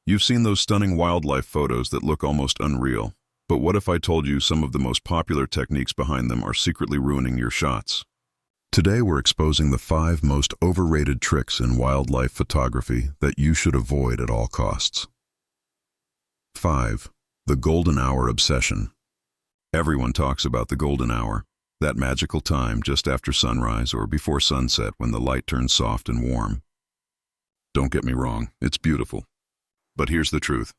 You've seen those stunning wildlife photos that look almost unreal, but what if I told you some of the most popular techniques behind them are secretly ruining your shots? Today we're exposing the 5 most overrated tricks in wildlife photography that you should avoid at all costs. 5. The golden hour obsession. Everyone talks about the golden hour, that magical time just after sunrise or before sunset when the light turns soft and warm. Don't get me wrong, it's beautiful. But here's the truth.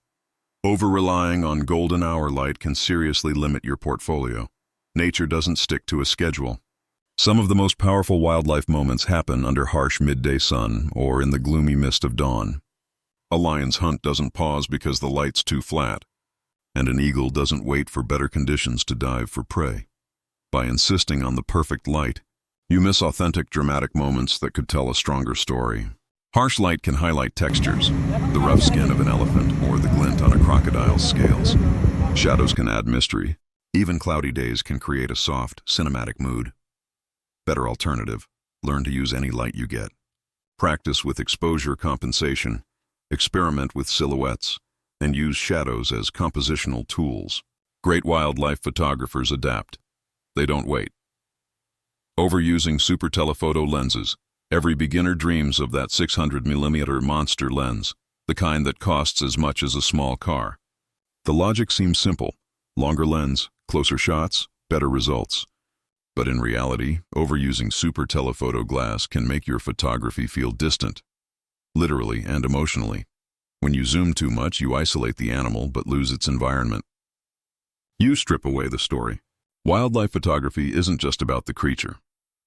Over-relying on golden hour light can seriously limit your portfolio. Nature doesn't stick to a schedule. Some of the most powerful wildlife moments happen under harsh midday sun or in the gloomy mist of dawn. A lion's hunt doesn't pause because the light's too flat, and an eagle doesn't wait for better conditions to dive for prey. By insisting on the perfect light, you miss authentic, dramatic moments that could tell a stronger story. Harsh light can highlight textures, the rough skin of an elephant or the glint on a crocodile's scales. Shadows can add mystery. Even cloudy days can create a soft, cinematic mood. Better alternative, learn to use any light you get. Practice with exposure compensation, experiment with silhouettes, and use shadows as compositional tools. Great wildlife photographers adapt. They don't wait. Overusing super telephoto lenses. Every beginner dreams of that 600mm monster lens, the kind that costs as much as a small car. The logic seems simple. Longer lens, closer shots, better results. But in reality, overusing super telephoto glass can make your photography feel distant, literally and emotionally. When you zoom too much, you isolate the animal but lose its environment. You strip away the story. Wildlife photography isn't just about the creature.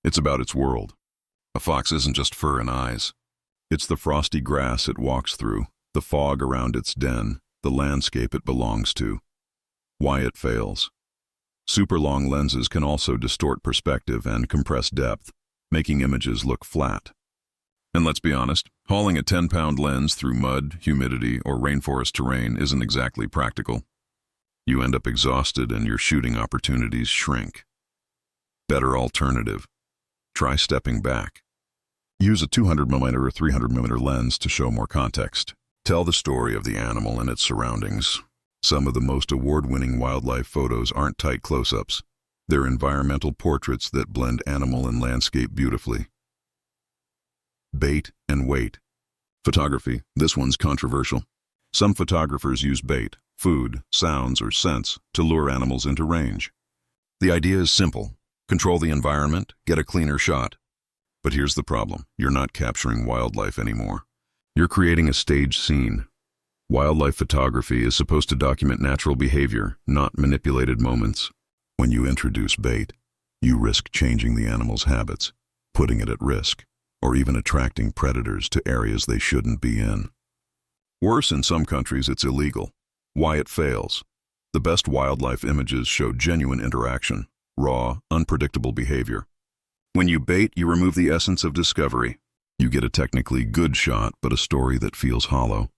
It's about its world. A fox isn't just fur and eyes. It's the frosty grass it walks through, the fog around its den, the landscape it belongs to. Why it fails. Super long lenses can also distort perspective and compress depth, making images look flat. And let's be honest, hauling a 10-pound lens through mud, humidity, or rainforest terrain isn't exactly practical. You end up exhausted and your shooting opportunities shrink. Better alternative. Try stepping back. Use a 200mm or 300mm lens to show more context. Tell the story of the animal and its surroundings. Some of the most award-winning wildlife photos aren't tight close-ups. They're environmental portraits that blend animal and landscape beautifully. Bait and weight. Photography, this one's controversial. Some photographers use bait, food, sounds, or scents to lure animals into range. The idea is simple. Control the environment, get a cleaner shot. But here's the problem. You're not capturing wildlife anymore. You're creating a staged scene. Wildlife photography is supposed to document natural behavior, not manipulated moments. When you introduce bait, you risk changing the animal's habits, putting it at risk, or even attracting predators to areas they shouldn't be in. Worse, in some countries, it's illegal. Why it fails. The best wildlife images show genuine interaction, raw, unpredictable behavior. When you bait, you remove the essence of discovery. You get a technically good shot, but a story that feels hollow.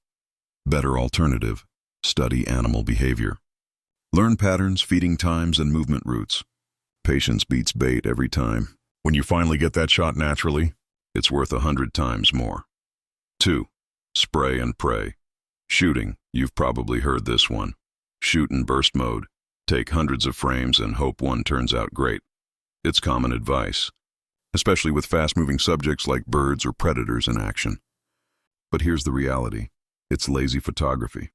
Better alternative. Study animal behavior. Learn patterns, feeding times, and movement routes. Patience beats bait every time. When you finally get that shot naturally, it's worth 100 times more. 2. Spray and pray. Shooting, you've probably heard this one. Shoot in burst mode. Take hundreds of frames and hope one turns out great. It's common advice, especially with fast-moving subjects like birds or predators in action. But here's the reality. It's lazy photography.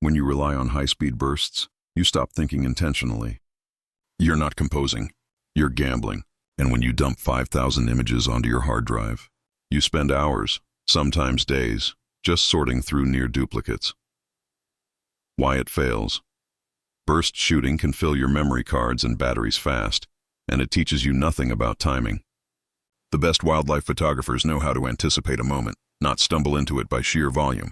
When you rely on high-speed bursts, you stop thinking intentionally. You're not composing. You're gambling. And when you dump 5,000 images onto your hard drive, you spend hours, sometimes days, just sorting through near duplicates. Why it fails. Burst shooting can fill your memory cards and batteries fast, and it teaches you nothing about timing. The best wildlife photographers know how to anticipate a moment, not stumble into it by sheer volume.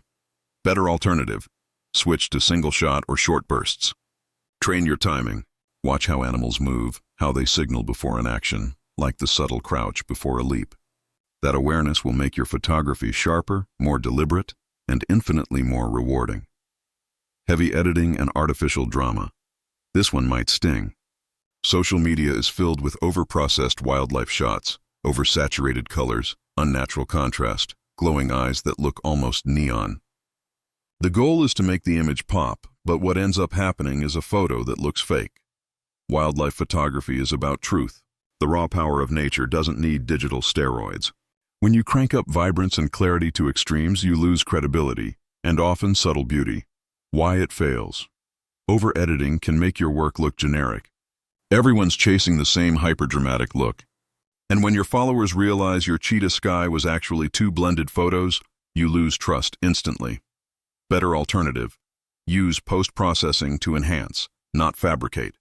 Better alternative. Switch to single shot or short bursts. Train your timing. Watch how animals move, how they signal before an action, like the subtle crouch before a leap. That awareness will make your photography sharper, more deliberate, and infinitely more rewarding. Heavy editing and artificial drama. This one might sting. Social media is filled with over-processed wildlife shots, oversaturated colors, unnatural contrast, glowing eyes that look almost neon. The goal is to make the image pop, but what ends up happening is a photo that looks fake. Wildlife photography is about truth. The raw power of nature doesn't need digital steroids. When you crank up vibrance and clarity to extremes, you lose credibility, and often subtle beauty. Why it fails. Over-editing can make your work look generic. Everyone's chasing the same hyper-dramatic look. And when your followers realize your cheetah sky was actually two blended photos, you lose trust instantly. Better alternative. Use post-processing to enhance, not fabricate.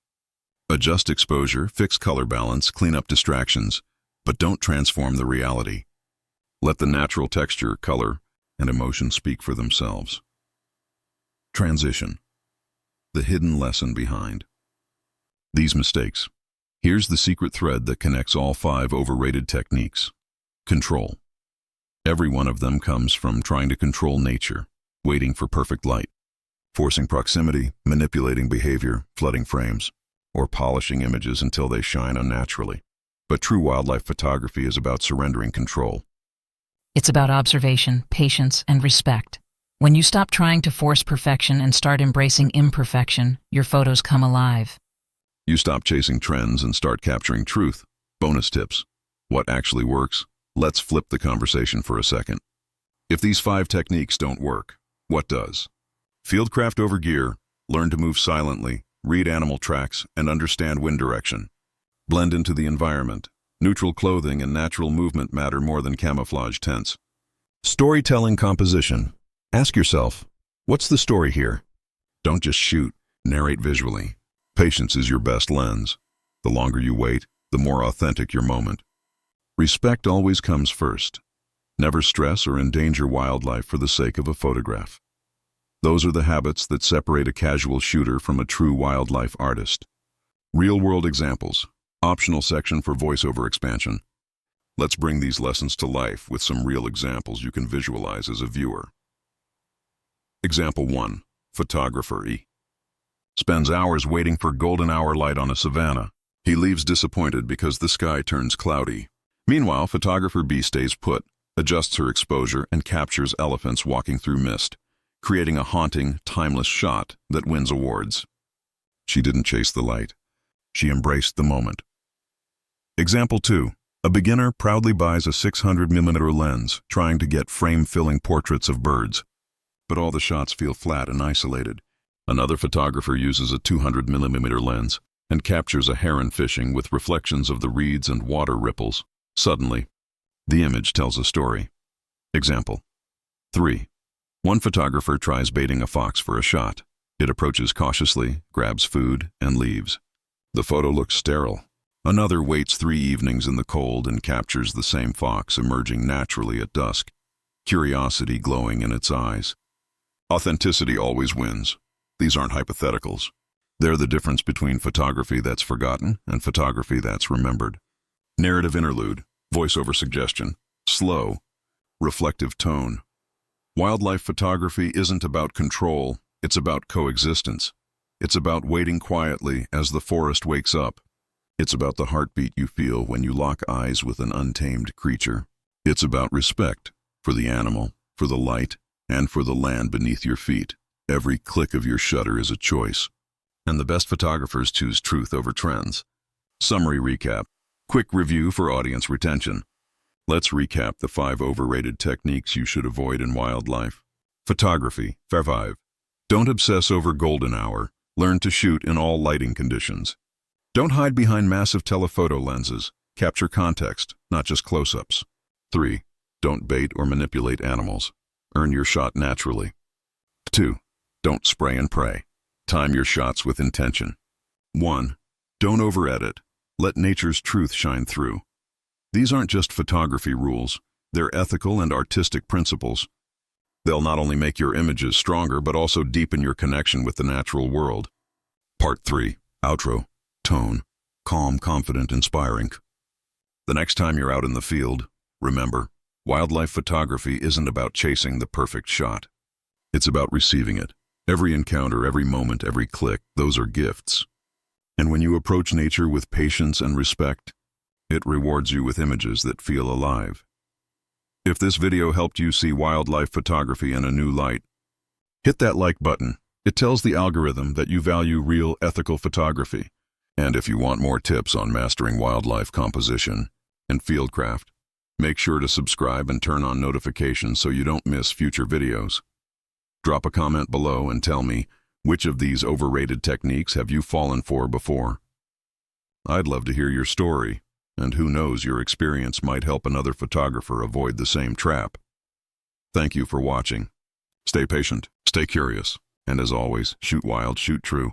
Adjust exposure, fix color balance, clean up distractions, but don't transform the reality. Let the natural texture, color, and emotion speak for themselves. Transition. The hidden lesson behind these mistakes. Here's the secret thread that connects all 5 overrated techniques. Control. Every one of them comes from trying to control nature, waiting for perfect light, forcing proximity, manipulating behavior, flooding frames, or polishing images until they shine unnaturally. But true wildlife photography is about surrendering control. It's about observation, patience, and respect. When you stop trying to force perfection and start embracing imperfection, your photos come alive. You stop chasing trends and start capturing truth. Bonus tips. What actually works? Let's flip the conversation for a second. If these 5 techniques don't work, what does? Fieldcraft over gear, learn to move silently, read animal tracks, and understand wind direction. Blend into the environment. Neutral clothing and natural movement matter more than camouflage tents. Storytelling composition. Ask yourself, what's the story here? Don't just shoot, narrate visually. Patience is your best lens. The longer you wait, the more authentic your moment. Respect always comes first. Never stress or endanger wildlife for the sake of a photograph. Those are the habits that separate a casual shooter from a true wildlife artist. Real-world examples. Optional section for voiceover expansion. Let's bring these lessons to life with some real examples you can visualize as a viewer. Example 1. Photographer E. Spends hours waiting for golden hour light on a savanna. He leaves disappointed because the sky turns cloudy. Meanwhile, photographer B stays put, adjusts her exposure, and captures elephants walking through mist, creating a haunting, timeless shot that wins awards. She didn't chase the light. She embraced the moment. Example 2. A beginner proudly buys a 600mm lens, trying to get frame-filling portraits of birds. But all the shots feel flat and isolated. Another photographer uses a 200mm lens and captures a heron fishing with reflections of the reeds and water ripples. Suddenly, the image tells a story. Example 3. One photographer tries baiting a fox for a shot. It approaches cautiously, grabs food, and leaves. The photo looks sterile. Another waits 3 evenings in the cold and captures the same fox emerging naturally at dusk, curiosity glowing in its eyes. Authenticity always wins. These aren't hypotheticals. They're the difference between photography that's forgotten and photography that's remembered. Narrative interlude, voiceover suggestion, slow, reflective tone. Wildlife photography isn't about control, it's about coexistence. It's about waiting quietly as the forest wakes up. It's about the heartbeat you feel when you lock eyes with an untamed creature. It's about respect for the animal, for the light, and for the land beneath your feet. Every click of your shutter is a choice. And the best photographers choose truth over trends. Summary recap. Quick review for audience retention. Let's recap the 5 overrated techniques you should avoid in wildlife. Photography. 5. Don't obsess over golden hour. Learn to shoot in all lighting conditions. Don't hide behind massive telephoto lenses. Capture context, not just close-ups. 3. Don't bait or manipulate animals. Earn your shot naturally. 2. Don't spray and pray. Time your shots with intention. 1. Don't over-edit. Let nature's truth shine through. These aren't just photography rules. They're ethical and artistic principles. They'll not only make your images stronger, but also deepen your connection with the natural world. Part 3. Outro. Tone. Calm, confident, inspiring. The next time you're out in the field, remember, wildlife photography isn't about chasing the perfect shot. It's about receiving it. Every encounter, every moment, every click, those are gifts. And when you approach nature with patience and respect, it rewards you with images that feel alive. If this video helped you see wildlife photography in a new light, Hit that like button. It tells the algorithm that you value real, ethical photography. And if you want more tips on mastering wildlife composition and fieldcraft, make sure to subscribe and turn on notifications so you don't miss future videos. Drop a comment below and tell me, which of these overrated techniques have you fallen for before? I'd love to hear your story, and who knows, your experience might help another photographer avoid the same trap. Thank you for watching. Stay patient, stay curious, and as always, shoot wild, shoot true.